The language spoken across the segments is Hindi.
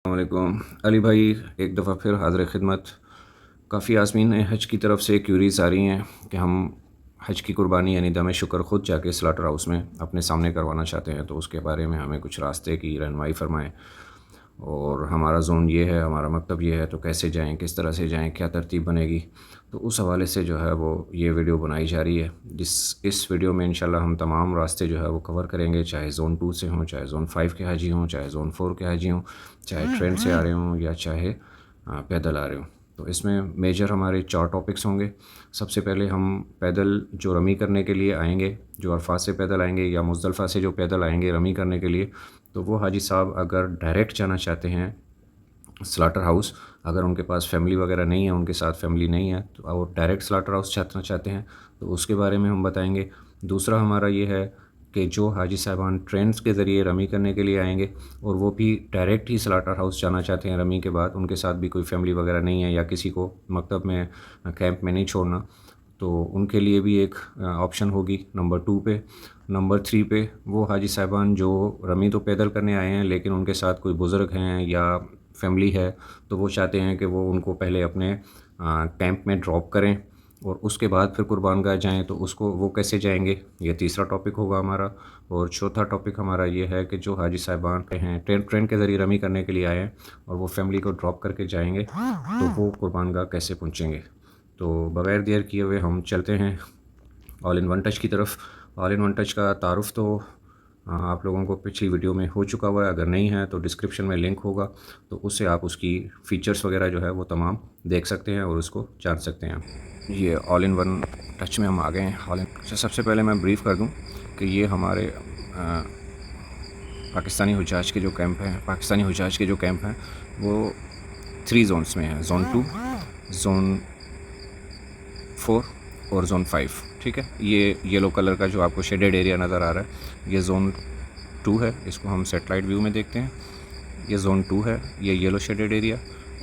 वालेकुम अली भाई, एक दफ़ा फिर हाज़िर खिदमत। काफ़ी आज़मीन हज की तरफ से क्यूरीज आ रही हैं कि हम हज की कुर्बानी यानी दम शुक्र ख़ुद जाके स्लाटर हाउस में अपने सामने करवाना चाहते हैं, तो उसके बारे में हमें कुछ रास्ते की रहनुमाई फरमाएँ। और हमारा ज़ोन ये है, हमारा मकतब ये है, तो कैसे जाएँ, किस तरह से जाएँ, क्या तरतीब बनेगी। तो उस हवाले से जो है वो ये वीडियो बनाई जा रही है। इस वीडियो में इंशाल्लाह हम तमाम रास्ते जो है वो कवर करेंगे, चाहे ज़ोन 2 से हों, चाहे ज़ोन 5 के हाजी हों, चाहे ज़ोन 4 के हाजी हों, चाहे ट्रेन से आ रहे हों या चाहे पैदल आ रहे हों। तो इसमें मेजर हमारे 4 टॉपिक्स होंगे। सबसे पहले हम पैदल जो रमी करने के लिए आएंगे, जो अरफात से पैदल आएंगे या मुज़दलिफ़ा से जो पैदल आएंगे रमी करने के लिए, तो वो हाजी साहब अगर डायरेक्ट जाना चाहते हैं स्लाटर हाउस, अगर उनके पास फैमिली वगैरह नहीं है, उनके साथ फैमिली नहीं है, तो वो डायरेक्ट स्लाटर हाउस जाना चाहते हैं, तो उसके बारे में हम बताएंगे। दूसरा हमारा ये है कि जो हाजी साहबान ट्रेन के ज़रिए रमी करने के लिए आएंगे और वो भी डायरेक्ट ही स्लाटर हाउस जाना चाहते हैं रमी के बाद, उनके साथ भी कोई फैमिली वगैरह नहीं है या किसी को मकतब में कैंप में नहीं छोड़ना, तो उनके लिए भी एक ऑप्शन होगी नंबर 2 पे। नंबर 3 पे वो हाजी साहबान जो रमी तो पैदल करने आए हैं लेकिन उनके साथ कोई बुज़ुर्ग हैं या फैमिली है, तो वो चाहते हैं कि वो उनको पहले अपने कैंप में ड्रॉप करें और उसके बाद फिर कुर्बानगाह जाएँ, तो उसको वो कैसे जाएंगे, ये तीसरा टॉपिक होगा हमारा। और चौथा टॉपिक हमारा ये है कि जो हाजी साहबान हैं ट्रेन के ज़रिए रमी करने के लिए आए हैं और वो फैमिली को ड्रॉप करके जाएंगे, तो वो कुर्बानगाह कैसे पहुँचेंगे। तो बग़ैर देर किए हुए हम चलते हैं ऑल इन वन टच की तरफ। ऑल इन वन टच का तारुफ़ तो आप लोगों को पिछली वीडियो में हो चुका हुआ है, अगर नहीं है तो डिस्क्रिप्शन में लिंक होगा, तो उससे आप उसकी फ़ीचर्स वगैरह जो है वो तमाम देख सकते हैं और उसको जान सकते हैं। ये ऑल इन वन टच में हम आ गए हैं। सबसे पहले मैं ब्रीफ़ कर दूं कि ये हमारे पाकिस्तानी हुज्जाज के जो कैंप हैं वो 3 जोन्स में हैं, ज़ोन 2, ज़ोन 4 और ज़ोन 5। ठीक है, ये येलो कलर का जो आपको शेडेड एरिया नज़र आ रहा है ये ज़ोन 2 है, इसको हम सेटेलाइट व्यू में देखते हैं। ये ज़ोन 2 है, ये येलो शेडेड एरिया।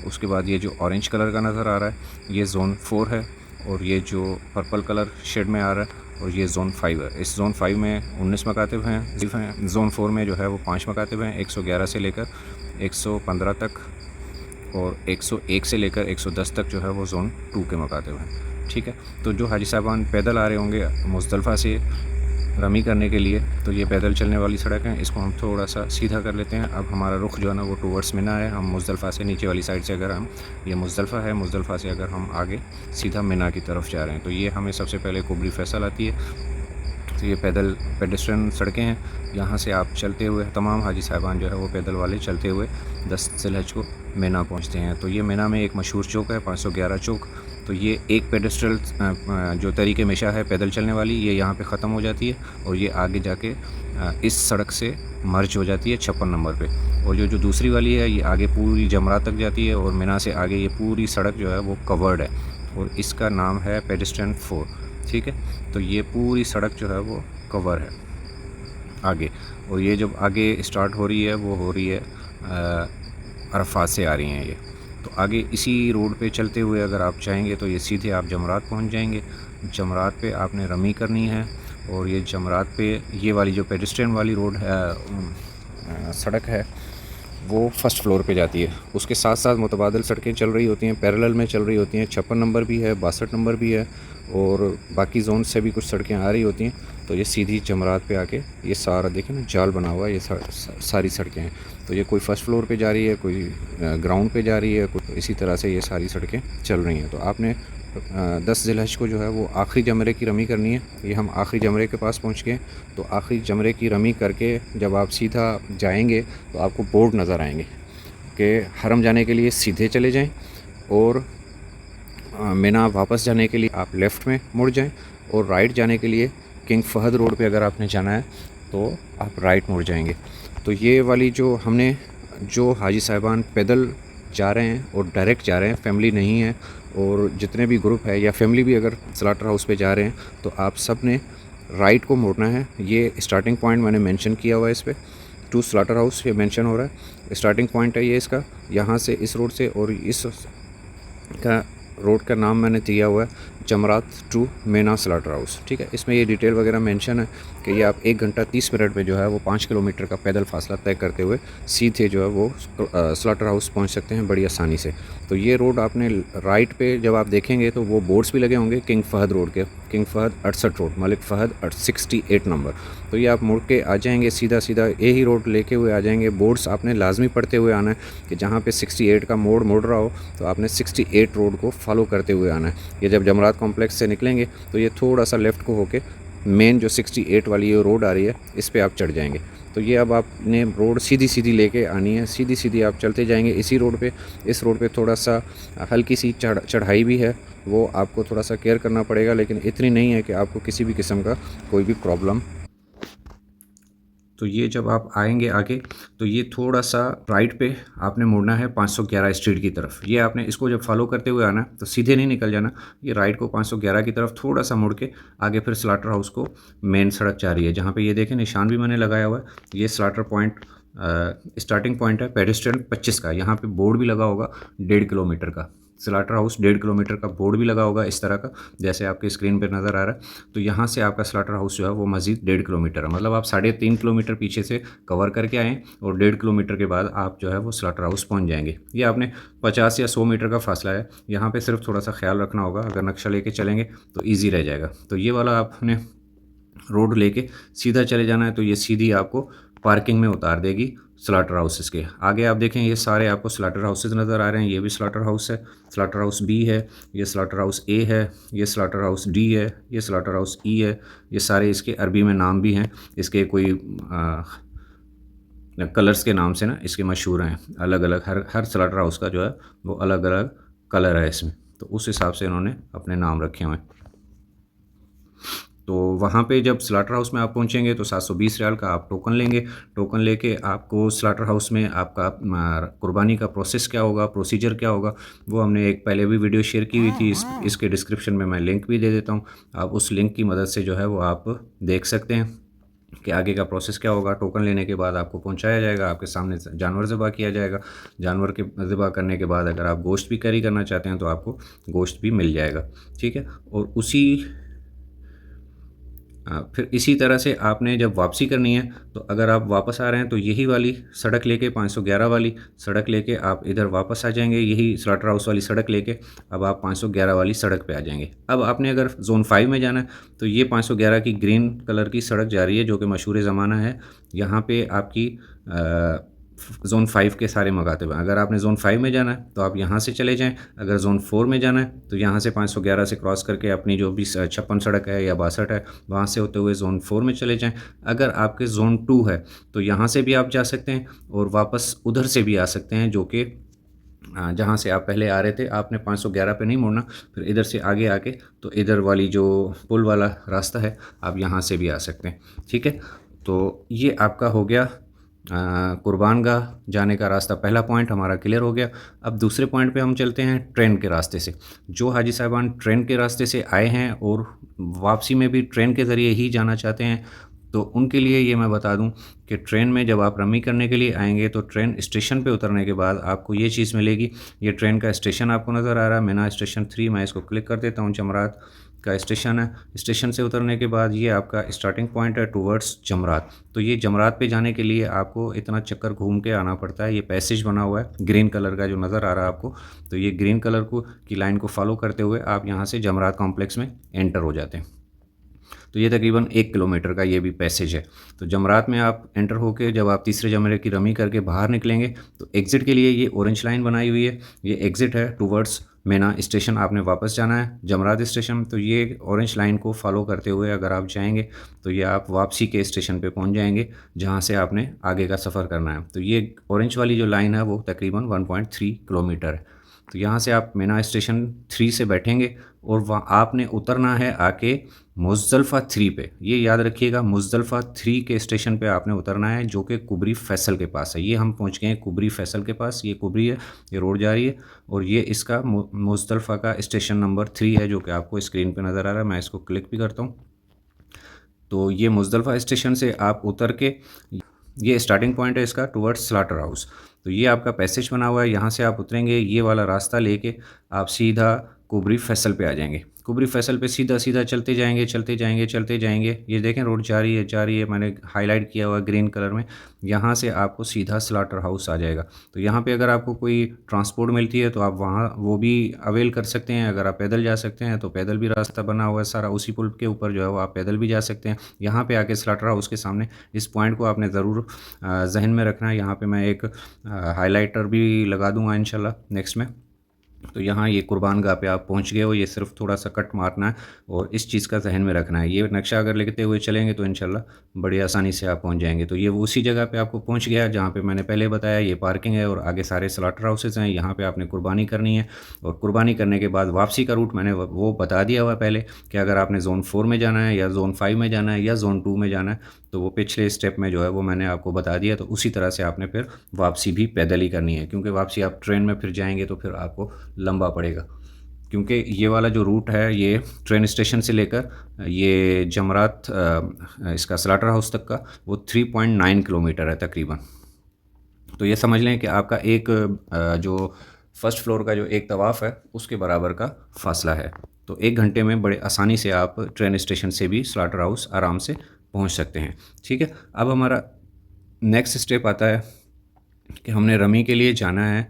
उसके बाद ये जो ऑरेंज कलर का नज़र आ रहा है ये ज़ोन 4 है, और ये जो पर्पल कलर शेड में आ रहा है और ये ज़ोन 5 है। इस ज़ोन 5 में 19 मकातिब हैं। ज़ोन 4 में जो है वो 5 मकातिब हैं, 111 से लेकर 115 तक, और 101 से लेकर 110 तक जो है वो ज़ोन 2 के मकातिब हैं। ठीक है, तो जो हाजी साहबान पैदल आ रहे होंगे मुज़दलिफ़ा से रमी करने के लिए, तो ये पैदल चलने वाली सड़क है, इसको हम थोड़ा सा सीधा कर लेते हैं। अब हमारा रुख जो है ना वो टूवर्ड्स मिना है। हम मुज़दलिफ़ा से नीचे वाली साइड से अगर हम, ये मुज़दलिफ़ा है, मुज़दलिफ़ा से अगर हम आगे सीधा मिना की तरफ जा रहे हैं, तो ये हमें सबसे पहले कुबरी फैसल आती है। तो ये पेडेस्ट्रियन सड़कें हैं, यहाँ से आप चलते हुए तमाम हाजी साहबान जो है वो पैदल वाले चलते हुए 10 ज़िलहज को मिना पहुँचते हैं। तो ये मिना में एक मशहूर चौक है 511 चौक। तो ये एक पेडेस्ट्रियल जो तरीके मेशा है पैदल चलने वाली, ये यहाँ पे ख़त्म हो जाती है और ये आगे जाके इस सड़क से मर्ज हो जाती है 56 नंबर पे। और जो दूसरी वाली है ये आगे पूरी जमरात तक जाती है और मिना से आगे ये पूरी सड़क जो है वो कवर्ड है और इसका नाम है पेडेस्ट्रियन 4। ठीक है, तो ये पूरी सड़क जो है वो कवर है आगे, और ये जब आगे स्टार्ट हो रही है वो हो रही है अरफात से आ रही हैं ये। तो आगे इसी रोड पे चलते हुए अगर आप चाहेंगे तो ये सीधे आप जमरात पहुंच जाएंगे। जमरात पे आपने रमी करनी है और ये जमरात पे ये वाली जो पेडेस्ट्रियन वाली रोड है, सड़क है, वो फर्स्ट फ्लोर पे जाती है। उसके साथ साथ मुतबादिल सड़कें चल रही होती हैं, पैरेलल में चल रही होती हैं। 56 नंबर भी है, 62 नंबर भी है, और बाकी जोन से भी कुछ सड़कें आ रही होती हैं। तो ये सीधी जमरात पे आके ये सारा देखें ना जाल बना हुआ है, ये सारी सड़कें हैं। तो ये कोई फ़र्स्ट फ्लोर पे जा रही है, कोई ग्राउंड पे जा रही है, कोई इसी तरह से ये सारी सड़कें चल रही हैं। तो आपने 10 ज़िलहज को जो है वो आखिरी जमरे की रमी करनी है। ये हम आखिरी जमरे के पास पहुँच गए। तो आखिरी जमरे की रमी करके जब आप सीधा जाएंगे तो आपको बोर्ड नज़र आएंगे कि हरम जाने के लिए सीधे चले जाएं और मिना वापस जाने के लिए आप लेफ़्ट में मुड़ जाएं, और राइट जाने के लिए किंग फहद रोड पे अगर आपने जाना है तो आप राइट मुड़ जाएंगे। तो ये वाली जो हमने जो हाजी साहबान पैदल जा रहे हैं और डायरेक्ट जा रहे हैं, फैमिली नहीं है, और जितने भी ग्रुप है या फैमिली भी अगर स्लाटर हाउस पे जा रहे हैं, तो आप सब ने राइट को मोड़ना है। ये स्टार्टिंग पॉइंट मैंने मेंशन किया हुआ है इस पर, टू स्लाटर हाउस ये मेंशन हो रहा है। स्टार्टिंग पॉइंट है ये इसका, यहाँ से इस रोड से, और इस का रोड का नाम मैंने दिया हुआ है जमरात टू मेना स्लाटर हाउस, ठीक है। इसमें ये डिटेल वगैरह मेंशन है कि ये आप 1 घंटा 30 मिनट में जो है वो 5 किलोमीटर का पैदल फासला तय करते हुए सीधे जो है वो स्लाटर हाउस पहुंच सकते हैं बड़ी आसानी से। तो ये रोड आपने राइट पे जब आप देखेंगे तो वो बोर्ड्स भी लगे होंगे किंग फहद रोड के, किंग फहद 68 रोड, मलिक फ़हद 68 नंबर। तो ये आप मुड़ के आ जाएंगे, सीधा सीधा यही रोड लेके हुए आ जाएंगे। बोर्ड्स आपने लाजमी पढ़ते हुए आना है कि जहाँ पे 68 का मोड़ मुड़ रहा हो तो आपने 68 रोड को फॉलो करते हुए आना है। ये जब जमरात कॉम्प्लेक्स से निकलेंगे तो ये थोड़ा सा लेफ़्ट को होके मेन जो 68 वाली ये रोड आ रही है इस पर आप चढ़ जाएंगे। तो ये अब आपने रोड सीधी सीधी लेके आनी है, सीधी सीधी आप चलते जाएंगे इसी रोड पे। इस रोड पे थोड़ा सा हल्की सी चढ़ाई भी है, वो आपको थोड़ा सा केयर करना पड़ेगा, लेकिन इतनी नहीं है कि आपको किसी भी किस्म का कोई भी प्रॉब्लम। तो ये जब आप आएंगे आगे तो ये थोड़ा सा राइट पे आपने मुड़ना है 511 स्ट्रीट की तरफ। ये आपने इसको जब फॉलो करते हुए आना तो सीधे नहीं निकल जाना, ये राइट को 511 की तरफ थोड़ा सा मुड़ के आगे फिर स्लाटर हाउस को मेन सड़क जा रही है, जहाँ पे ये देखें निशान भी मैंने लगाया हुआ है। ये स्लाटर पॉइंट स्टार्टिंग पॉइंट है पेडेस्ट्रियन 25 का। यहाँ पे बोर्ड भी लगा होगा 1.5 किलोमीटर का, स्लाटर हाउस 1.5 किलोमीटर का बोर्ड भी लगा होगा इस तरह का, जैसे आपके स्क्रीन पर नज़र आ रहा है। तो यहाँ से आपका स्लाटर हाउस जो है वो मज़ीद 1.5 किलोमीटर है, मतलब आप 3.5 किलोमीटर पीछे से कवर करके आएँ और 1.5 किलोमीटर के बाद आप जो है वो स्लाटर हाउस पहुँच जाएंगे। ये आपने 50 या 100 मीटर का फासला है, यहाँ पर सिर्फ थोड़ा सा ख्याल रखना होगा, अगर नक्शा लेके चलेंगे तो ईजी रह जाएगा। तो ये वाला आपने रोड लेके सीधा चले जाना है, तो ये सीधी आपको पार्किंग में उतार देगी स्लाटर हाउसेस के आगे। आप देखें ये सारे आपको स्लाटर हाउसेस नज़र आ रहे हैं। ये भी स्लाटर हाउस है, स्लाटर हाउस बी है, ये स्लाटर हाउस ए है, ये स्लाटर हाउस डी है, ये स्लाटर हाउस ई है। ये सारे इसके अरबी में नाम भी हैं, इसके कोई कलर्स के नाम से ना इसके मशहूर हैं, अलग अलग हर स्लाटर हाउस का जो है वो अलग अलग कलर है इसमें, तो उस हिसाब से इन्होंने अपने नाम रखे हुए हैं। तो वहाँ पे जब स्लाटर हाउस में आप पहुँचेंगे तो 720 रियाल का आप टोकन लेंगे। टोकन लेके आपको स्लाटर हाउस में आपका कुर्बानी का प्रोसेस क्या होगा, प्रोसीजर क्या होगा, वो हमने एक पहले भी वीडियो शेयर की हुई थी। इसके डिस्क्रिप्शन में मैं लिंक भी दे देता हूँ, आप उस लिंक की मदद से जो है वो आप देख सकते हैं कि आगे का प्रोसेस क्या होगा। टोकन लेने के बाद आपको पहुंचाया जाएगा, आपके सामने जानवर ज़िबा किया जाएगा। जानवर के ज़िबा करने के बाद अगर आप गोश्त भी कैरी करना चाहते हैं तो आपको गोश्त भी मिल जाएगा, ठीक है। और फिर इसी तरह से आपने जब वापसी करनी है तो अगर आप वापस आ रहे हैं तो यही वाली सड़क लेके 511 वाली सड़क लेके आप इधर वापस आ जाएंगे, यही स्लाटर हाउस वाली सड़क लेके अब आप 511 वाली सड़क पे आ जाएंगे। अब आपने अगर जोन 5 में जाना है तो ये 511 की ग्रीन कलर की सड़क जा रही है जो कि मशहूर ज़माना है। यहाँ पे आपकी जोन 5 के सारे मकातब हैं। अगर आपने जोन 5 में जाना है तो आप यहाँ से चले जाएं, अगर जोन 4 में जाना है तो यहाँ से 511 से क्रॉस करके अपनी जो भी 56 सड़क है या 62 है वहाँ से होते हुए जोन 4 में चले जाएं। अगर आपके जोन 2 है तो यहाँ से भी आप जा सकते हैं और वापस उधर से भी आ सकते हैं, जो कि जहाँ से आप पहले आ रहे थे आपने 511 पे नहीं मुड़ना, फिर इधर से आगे आके तो इधर वाली जो पुल वाला रास्ता है आप यहाँ से भी आ सकते हैं, ठीक है। तो ये आपका हो गया कुर्बान गाह जाने का रास्ता। पहला पॉइंट हमारा क्लियर हो गया। अब दूसरे पॉइंट पे हम चलते हैं ट्रेन के रास्ते से। जो हाजी साहबान ट्रेन के रास्ते से आए हैं और वापसी में भी ट्रेन के ज़रिए ही जाना चाहते हैं तो उनके लिए ये मैं बता दूं कि ट्रेन में जब आप रमी करने के लिए आएंगे तो ट्रेन स्टेशन पे उतरने के बाद आपको ये चीज़ मिलेगी। ये ट्रेन का स्टेशन आपको नज़र आ रहा है, मेना स्टेशन 3। मैं इसको क्लिक कर देता हूँ, जमरात का स्टेशन है। स्टेशन से उतरने के बाद ये आपका स्टार्टिंग पॉइंट है टूवर्ड्स जमरात। तो ये जमरात पे जाने के लिए आपको इतना चक्कर घूम के आना पड़ता है। ये पैसेज बना हुआ है ग्रीन कलर का जो नज़र आ रहा है आपको, तो ये ग्रीन कलर की लाइन को फॉलो करते हुए आप यहाँ से जमरात कॉम्प्लेक्स में एंटर हो जाते हैं। तो ये तकरीबन 1 किलोमीटर का ये भी पैसेज है। तो जमरात में आप एंटर होके जब आप तीसरे जमरे की रमी करके बाहर निकलेंगे तो एग्ज़िट के लिए ये ऑरेंज लाइन बनाई हुई है, ये एग्ज़िट है टूवर्ड्स मेना स्टेशन। आपने वापस जाना है जमरात स्टेशन, तो ये ऑरेंज लाइन को फॉलो करते हुए अगर आप जाएंगे तो ये आप वापसी के स्टेशन पे पहुंच जाएंगे जहां से आपने आगे का सफ़र करना है। तो ये ऑरेंज वाली जो लाइन है वो तकरीबन 1.3 किलोमीटर है। तो यहाँ से आप मेना स्टेशन 3 से बैठेंगे और वहाँ आपने उतरना है आके मुज़्ज़लिफ़ा 3 पे। ये याद रखिएगा, मुज़्ज़लिफ़ा 3 के स्टेशन पे आपने उतरना है जो कि कुबरी फैसल के पास है। ये हम पहुँच गए हैं कुबरी फैसल के पास, ये कुबरी है, ये रोड जा रही है और ये इसका मुज़्ज़लिफ़ा का स्टेशन नंबर 3 है जो कि आपको स्क्रीन पे नज़र आ रहा है। मैं इसको क्लिक भी करता हूँ। तो ये मुज़्ज़लिफ़ा स्टेशन से आप उतर के ये स्टार्टिंग पॉइंट है इसका टुवर्ड्स स्लाटर हाउस। तो ये आपका पैसेज बना हुआ है, यहाँ से आप उतरेंगे, ये वाला रास्ता लेके आप सीधा कुबरी फैसल पे आ जाएंगे। कुबरी फैसल पे सीधा सीधा चलते जाएंगे चलते जाएंगे चलते जाएंगे। ये देखें रोड जा रही है जा रही है, मैंने हाईलाइट किया हुआ ग्रीन कलर में। यहाँ से आपको सीधा स्लाटर हाउस आ जाएगा। तो यहाँ पे अगर आपको कोई ट्रांसपोर्ट मिलती है तो आप वहाँ वो भी अवेल कर सकते हैं। अगर आप पैदल जा सकते हैं तो पैदल भी रास्ता बना हुआ है सारा, उसी पुल के ऊपर जो है वो आप पैदल भी जा सकते हैं। यहाँ पे आके स्लाटर हाउस के सामने इस पॉइंट को आपने ज़रूर जहन में रखना है। यहाँ पे मैं एक हाइलाइटर भी लगा दूंगा इंशाल्लाह नेक्स्ट में। तो यहाँ ये कुर्बान गाह पे आप पहुँच गए हो, ये सिर्फ थोड़ा सा कट मारना है और इस चीज़ का जहन में रखना है। ये नक्शा अगर लिखते हुए चलेंगे तो इंशाल्लाह बड़ी आसानी से आप पहुँच जाएंगे। तो ये वो उसी जगह पे आपको पहुँच गया जहाँ पे मैंने पहले बताया ये पार्किंग है और आगे सारे स्लाटर हाउसेज हैं। यहाँ पे आपने कुर्बानी करनी है और कुर्बानी करने के बाद वापसी का रूट मैंने वो बता दिया हुआ पहले कि अगर आपने ज़ोन 4 में जाना है या ज़ोन 5 में जाना है या ज़ोन 2 में जाना है तो वो पिछले स्टेप में जो है वो मैंने आपको बता दिया। तो उसी तरह से आपने फिर वापसी भी पैदल ही करनी है, क्योंकि वापसी आप ट्रेन में फिर जाएंगे तो फिर आपको लंबा पड़ेगा। क्योंकि ये वाला जो रूट है ये ट्रेन स्टेशन से लेकर ये जमरात इसका स्लाटर हाउस तक का वो 3.9 किलोमीटर है तकरीबन। तो ये समझ लें कि आपका एक जो फर्स्ट फ्लोर का जो एक तवाफ़ है उसके बराबर का फ़ासला है। तो 1 घंटे में बड़े आसानी से आप ट्रेन स्टेशन से भी स्लाटर हाउस आराम से पहुंच सकते हैं। ठीक है, अब हमारा नेक्स्ट स्टेप आता है कि हमने रमी के लिए जाना है।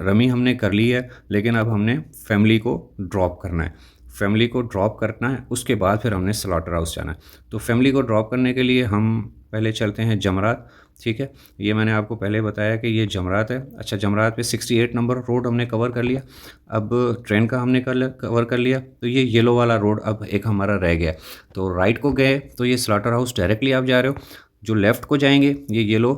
रमी हमने कर ली है, लेकिन अब हमने फैमिली को ड्रॉप करना है। फैमिली को ड्रॉप करना है उसके बाद फिर हमने स्लाटर हाउस जाना है। तो फैमिली को ड्रॉप करने के लिए हम पहले चलते हैं जमरात। ठीक है, ये मैंने आपको पहले बताया कि ये जमरात है। अच्छा, जमरात पे 68 नंबर रोड हमने कवर कर लिया। अब ट्रेन का हमने कवर कर लिया, तो ये येलो वाला रोड अब एक हमारा रह गया। तो राइट को गए तो ये स्लाटर हाउस डायरेक्टली आप जा रहे हो। जो लेफ़्ट को जाएंगे ये येलो,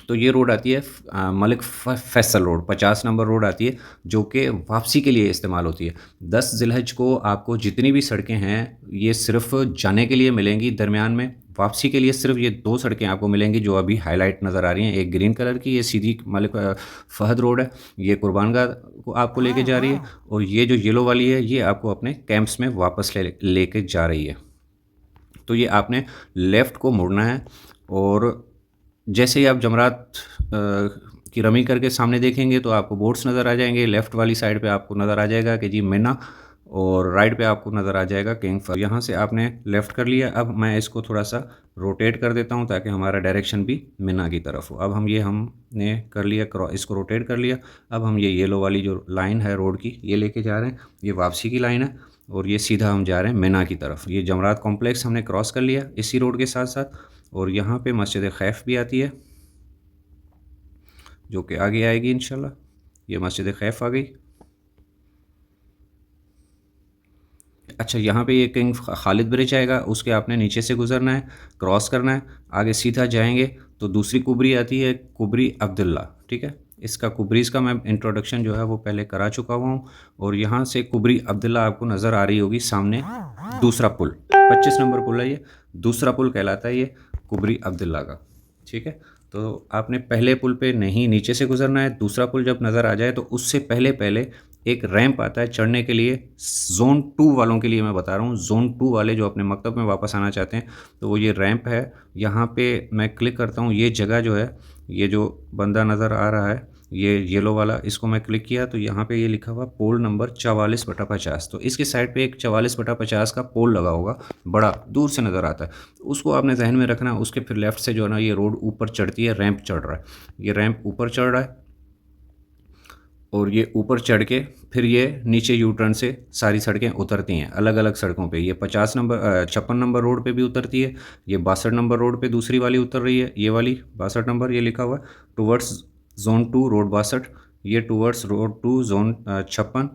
तो ये रोड आती है Malik Faisal road, 50 number road आती है, जो कि वापसी के लिए इस्तेमाल होती है। 10 जिलहज को आपको जितनी भी सड़कें हैं ये सिर्फ जाने के लिए मिलेंगी दरमियान में। वापसी के लिए सिर्फ ये 2 सड़कें आपको मिलेंगी जो अभी हाईलाइट नज़र आ रही हैं। एक ग्रीन कलर की ये सीधी मलिक फ़हद रोड है, ये कुर्बान गाह को आपको लेके जा रही है, और ये जो येलो वाली है ये आपको अपने कैंप्स में वापस लेके जा रही है। तो ये आपने लेफ़्ट को मुड़ना है और जैसे ही आप जमरात की रमी करके सामने देखेंगे तो आपको बोर्ड्स नज़र आ जाएंगे। लेफ़्ट वाली साइड पे आपको नज़र आ जाएगा कि जी मिना, और राइट पे आपको नज़र आ जाएगा किंग फहद। यहाँ से आपने लेफ़्ट कर लिया। अब मैं इसको थोड़ा सा रोटेट कर देता हूँ ताकि हमारा डायरेक्शन भी मिना की तरफ हो। अब हमने कर लिया, इसको रोटेट कर लिया। अब हम ये येलो वाली जो लाइन है रोड की ये लेके जा रहे हैं, ये वापसी की लाइन है और ये सीधा हम जा रहे हैं मिना की तरफ। ये जमरात कॉम्प्लेक्स हमने क्रॉस कर लिया इसी रोड के साथ साथ, और यहाँ पे मस्जिद खैफ भी आती है जो कि आगे आएगी इंशाल्लाह। ये मस्जिद खैफ आ गई। अच्छा, यहाँ पे ये किंग खालिद ब्रिज आएगा, उसके आपने नीचे से गुजरना है, क्रॉस करना है, आगे सीधा जाएंगे तो दूसरी कुबरी आती है, कुबरी अब्दुल्ला। ठीक है, इसका कुबरीज़ का मैं इंट्रोडक्शन जो है वो पहले करा चुका हुआ हूँ। और यहाँ से कुबरी अब्दुल्ला आपको नज़र आ रही होगी सामने, दूसरा पुल 25 नंबर पुल है, ये दूसरा पुल कहलाता है ये कुबरी अब्दुल्ला का। ठीक है, तो आपने पहले पुल पे नहीं नीचे से गुजरना है। दूसरा पुल जब नज़र आ जाए तो उससे पहले पहले एक रैंप आता है चढ़ने के लिए। ज़ोन 2 वालों के लिए मैं बता रहा हूँ, ज़ोन 2 वाले जो अपने मकतब में वापस आना चाहते हैं तो वो ये रैंप है। यहाँ पे मैं क्लिक करता हूँ, ये जगह जो है, ये जो बंदा नज़र आ रहा है ये येलो वाला, इसको मैं क्लिक किया तो यहाँ पे ये लिखा हुआ पोल नंबर 44/50। तो इसके साइड पे एक 44/50 का पोल लगा होगा, बड़ा दूर से नज़र आता है, तो उसको आपने जहन में रखना। उसके फिर लेफ़्ट से जो है ना ये रोड ऊपर चढ़ती है, रैंप चढ़ रहा है, ये रैंप ऊपर चढ़ रहा है और ये ऊपर चढ़ के फिर ये नीचे यू टर्न से सारी सड़कें उतरती हैं अलग अलग सड़कों पे। ये 56 नंबर रोड पे भी उतरती है, ये 62 नंबर रोड पे दूसरी वाली उतर रही है, ये वाली 62 नंबर ये लिखा हुआ है टूवर्ड्स ज़ोन 2 रोड 62, ये टूवर्ड्स रोड 2 ज़ोन 56।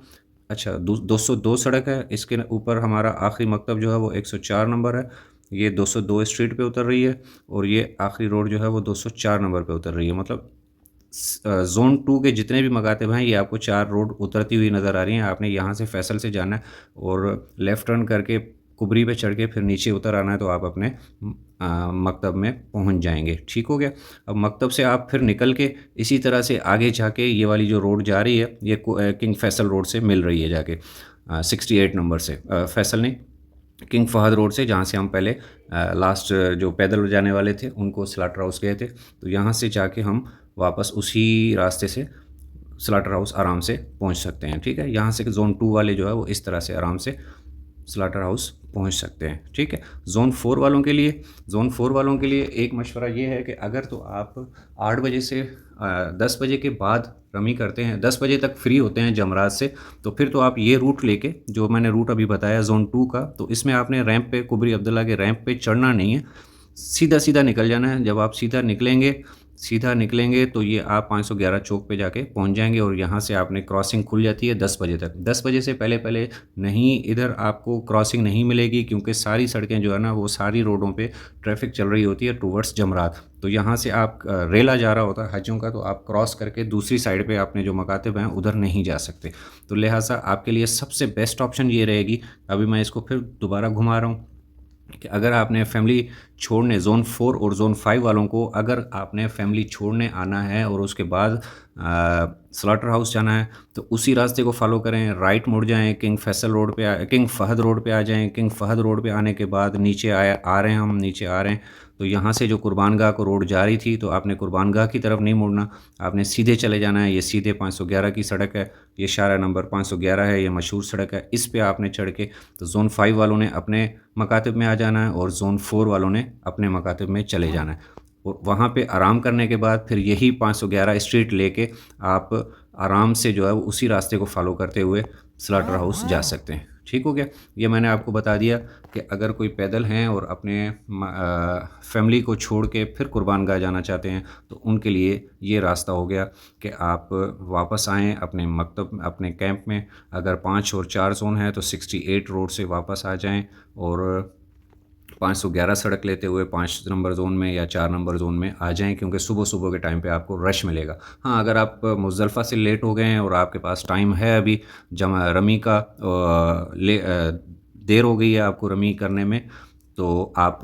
अच्छा, 202 सड़क है, इसके ऊपर हमारा आखिरी मकतब जो है वो 104 नंबर है, ये 202 स्ट्रीट पे उतर रही है, और ये आखिरी रोड जो है वो 204 नंबर पे उतर रही है। मतलब ज़ोन 2 के जितने भी मकातब हैं ये आपको 4 रोड उतरती हुई नज़र आ रही हैं। आपने यहाँ से फैसल से जाना है और लेफ़्ट टर्न करके कुबरी पे चढ़ के फिर नीचे उतर आना है तो आप अपने मकतब में पहुँच जाएंगे। ठीक हो गया। अब मकतब से आप फिर निकल के इसी तरह से आगे जाके ये वाली जो रोड जा रही है ये किंग फैसल रोड से मिल रही है जाके 68 नंबर से, फैसल नहीं, किंग फहद रोड से, जहाँ से हम पहले लास्ट जो पैदल जाने वाले थे उनको स्लाटर हाउस गए थे। तो यहाँ से जाके हम वापस उसी रास्ते से स्लाटर हाउस आराम से पहुंच सकते हैं। ठीक है, यहाँ से ज़ोन 2 वाले जो है वो इस तरह से आराम से स्लाटर हाउस पहुंच सकते हैं। ठीक है, ज़ोन 4 वालों के लिए एक मशवरा ये है कि अगर तो आप 8 बजे से 10 बजे के बाद रमी करते हैं, 10 बजे तक फ्री होते हैं जमरात से, तो फिर तो आप ये रूट लेके, जो मैंने रूट अभी बताया ज़ोन 2 का, तो इसमें आपने रैंप पे, कुबरी अब्दुल्ला के रैंप पे चढ़ना नहीं है, सीधा सीधा निकल जाना है। जब आप सीधा निकलेंगे तो ये आप 511 चौक पे जाके पहुंच जाएंगे और यहाँ से आपने क्रॉसिंग खुल जाती है 10 बजे तक। 10 बजे से पहले पहले नहीं, इधर आपको क्रॉसिंग नहीं मिलेगी, क्योंकि सारी सड़कें जो है ना, वो सारी रोडों पे ट्रैफिक चल रही होती है टूवर्ड्स जमरात। तो यहाँ से आप रेला जा रहा होता है हजों का, तो आप क्रॉस करके दूसरी साइड पे आपने जो मकातिब हैं उधर नहीं जा सकते। तो लिहाजा आपके लिए सबसे बेस्ट ऑप्शन ये रहेगी, अभी मैं इसको फिर दोबारा घुमा रहा हूँ, कि अगर आपने फैमिली छोड़ने ज़ोन 4 और ज़ोन 5 वालों को, अगर आपने फैमिली छोड़ने आना है और उसके बाद स्लाटर हाउस जाना है, तो उसी रास्ते को फॉलो करें, राइट मुड़ जाएं, किंग फहद रोड पे आ जाएं। किंग फहद रोड पे आने के बाद नीचे आ रहे हैं, हम नीचे आ रहे हैं, तो यहाँ से जो कुर्बानगाह को रोड जा रही थी, तो आपने कुर्बानगाह की तरफ नहीं मुड़ना, आपने सीधे चले जाना है। ये सीधे 511 की सड़क है, ये शारा नंबर 511 है, ये मशहूर सड़क है, इस पे आपने चढ़ के तो ज़ोन 5 वालों ने अपने मकातब में आ जाना है और ज़ोन 4 वालों ने अपने मकातब में चले जाना है। और वहाँ पे आराम करने के बाद फिर यही 511 स्ट्रीट लेके आप आराम से जो है वो उसी रास्ते को फॉलो करते हुए स्लाटर हाउस जा सकते हैं। ठीक हो गया, ये मैंने आपको बता दिया कि अगर कोई पैदल हैं और अपने फैमिली को छोड़ के फिर कुर्बानगाह जाना चाहते हैं, तो उनके लिए ये रास्ता हो गया कि आप वापस आएँ अपने मकतब, अपने कैंप में। अगर 5 और 4 जोन है तो 68 रोड से वापस आ जाएं और 511 सड़क लेते हुए 5 नंबर ज़ोन में या 4 नंबर ज़ोन में आ जाएं, क्योंकि सुबह सुबह के टाइम पे आपको रश मिलेगा। हाँ, अगर आप मुज़दलिफ़ा से लेट हो गए हैं और आपके पास टाइम है अभी, रमी का देर हो गई है आपको रमी करने में, तो आप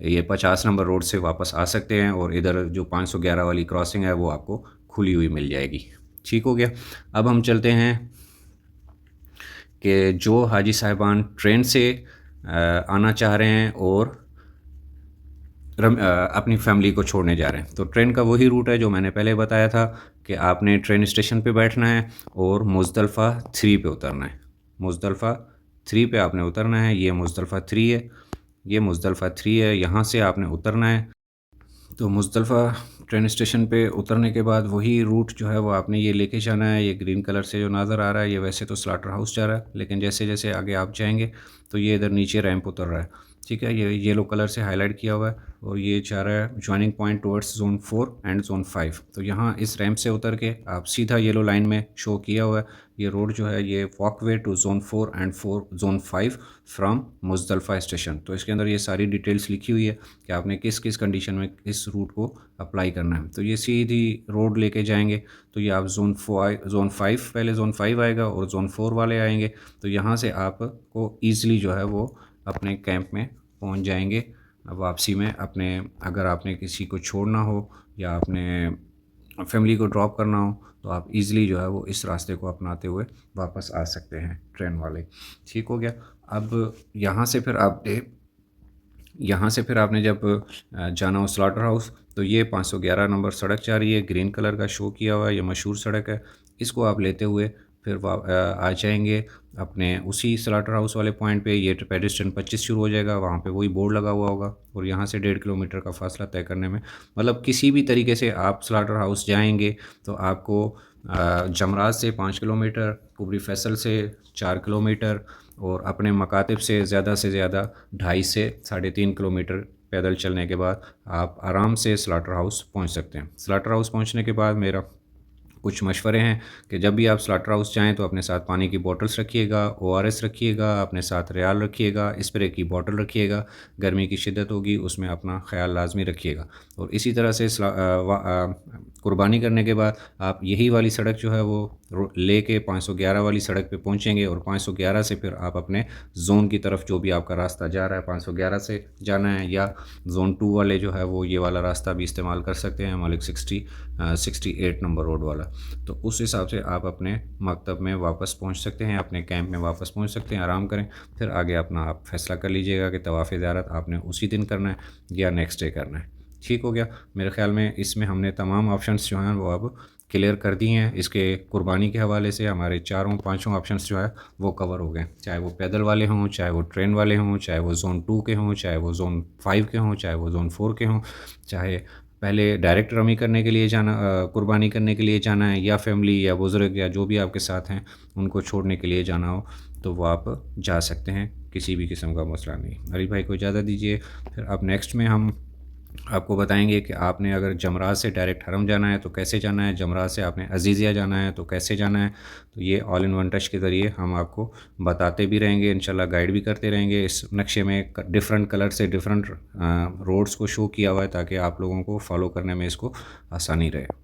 ये 50 नंबर रोड से वापस आ सकते हैं और इधर जो 511 वाली क्रॉसिंग है वो आपको खुली हुई मिल जाएगी। ठीक हो गया, अब हम चलते हैं कि जो हाजी साहिबान ट्रेन से आना चाह रहे हैं और अपनी फैमिली को छोड़ने जा रहे हैं, तो ट्रेन का वही रूट है जो मैंने पहले बताया था, कि आपने ट्रेन स्टेशन पे बैठना है और मुज़दलिफ़ा 3 पे उतरना है। मुज़दलिफ़ा 3 पे आपने उतरना है, ये मुज़दलिफ़ा 3 है, ये मुज़दलिफ़ा 3 है, यहाँ से आपने उतरना है। तो मुज़दलिफ़ा ट्रेन स्टेशन पे उतरने के बाद वही रूट जो है वो आपने ये लेके जाना है। ये ग्रीन कलर से जो नज़र आ रहा है, ये वैसे तो स्लाटर हाउस जा रहा है, लेकिन जैसे जैसे आगे आप जाएंगे तो ये इधर नीचे रैंप उतर रहा है। ठीक है, ये येलो कलर से हाईलाइट किया हुआ है और ये जा रहा है joining point towards zone 4 and zone 5। तो यहाँ इस रैंप से उतर के आप सीधा येलो लाइन में शो किया हुआ है, ये रोड जो है ये walkway to zone 4 and zone 5 from Muzdalifah station. तो इसके अंदर ये सारी डिटेल्स लिखी हुई है कि आपने किस किस कंडीशन में इस रूट को अप्लाई करना है। तो ये सीधी रोड लेके जाएंगे, तो ये आप ज़ोन 5 पहले ज़ोन 5 आएगा और ज़ोन 4 वाले आएंगे, तो यहाँ से आपको ईज़िली जो है वो अपने कैंप में पहुँच जाएंगे वापसी में। अपने अगर आपने किसी को छोड़ना हो या आपने फैमिली को ड्रॉप करना हो, तो आप इजीली जो है वो इस रास्ते को अपनाते हुए वापस आ सकते हैं, ट्रेन वाले। ठीक हो गया, अब यहाँ से फिर आपने जब जाना हो स्लाटर हाउस, तो ये 511 नंबर सड़क जा रही है, ग्रीन कलर का शो किया हुआ है, ये मशहूर सड़क है। इसको आप लेते हुए फिर आ जाएंगे अपने उसी स्लाटर हाउस वाले पॉइंट पे। ये पेडिस्ट्रियन 25 शुरू हो जाएगा, वहाँ पे वही बोर्ड लगा हुआ होगा और यहाँ से 1.5 किलोमीटर का फासला तय करने में, मतलब किसी भी तरीके से आप स्लाटर हाउस जाएंगे तो आपको जमरात से 5 किलोमीटर, कुबरी फैसल से 4 किलोमीटर और अपने मकातिब से ज़्यादा 2.5 से 3.5 किलोमीटर पैदल चलने के बाद आप आराम से स्लाटर हाउस पहुंच सकते हैं। स्लाटर हाउस पहुंचने के बाद मेरा कुछ मशवरे हैं कि जब भी आप स्लाटर हाउस जाएँ तो अपने साथ पानी की बोतल्स रखिएगा, ORS रखिएगा, अपने साथ रियाल रखिएगा, स्प्रे की बोतल रखिएगा। गर्मी की शिद्दत होगी, उसमें अपना ख्याल लाजमी रखिएगा। और इसी तरह से कुर्बानी करने के बाद आप यही वाली सड़क जो है वो लेके 511 वाली सड़क पे पहुंचेंगे और 511 से फिर आप अपने ज़ोन की तरफ, जो भी आपका रास्ता जा रहा है 511 से जाना है, या ज़ोन 2 वाले जो है वो ये वाला रास्ता भी इस्तेमाल कर सकते हैं, मलिक 68 नंबर रोड वाला। तो उस हिसाब से आप अपने मकतब में वापस पहुंच सकते हैं, अपने कैंप में वापस पहुंच सकते हैं। आराम करें, फिर आगे अपना आप फैसला कर लीजिएगा कि तवाफ़ ज़ियारत आपने उसी दिन करना है या नेक्स्ट डे करना है। ठीक हो गया, मेरे ख्याल में इसमें हमने तमाम ऑप्शंस जो हैं वो अब क्लियर कर दिए हैं। इसके कुर्बानी के हवाले से हमारे चारों पांचों ऑप्शंस जो है वो कवर हो गए, चाहे वो पैदल वाले हों, चाहे वो ट्रेन वाले हों, चाहे वो ज़ोन 2 के हों, चाहे वो ज़ोन 5 के हों, चाहे वो ज़ोन 4 के हों, चाहे पहले डायरेक्ट रमी करने के लिए जाना, कुर्बानी करने के लिए जाना है, या फैमिली या बुज़ुर्ग या जो भी आपके साथ हैं उनको छोड़ने के लिए जाना हो तो वो आप जा सकते हैं, किसी भी किस्म का मसला नहीं। अली भाई को इजाज़त दीजिए। फिर अब नेक्स्ट में हम आपको बताएंगे कि आपने अगर जमरात से डायरेक्ट हरम जाना है तो कैसे जाना है, जमरात से आपने अजीज़िया जाना है तो कैसे जाना है। तो ये ऑल इन वन टच के ज़रिए हम आपको बताते भी रहेंगे, इंशाल्लाह गाइड भी करते रहेंगे। इस नक्शे में डिफरेंट कलर से डिफरेंट रोड्स को शो किया हुआ है ताकि आप लोगों को फॉलो करने में इसको आसानी रहे।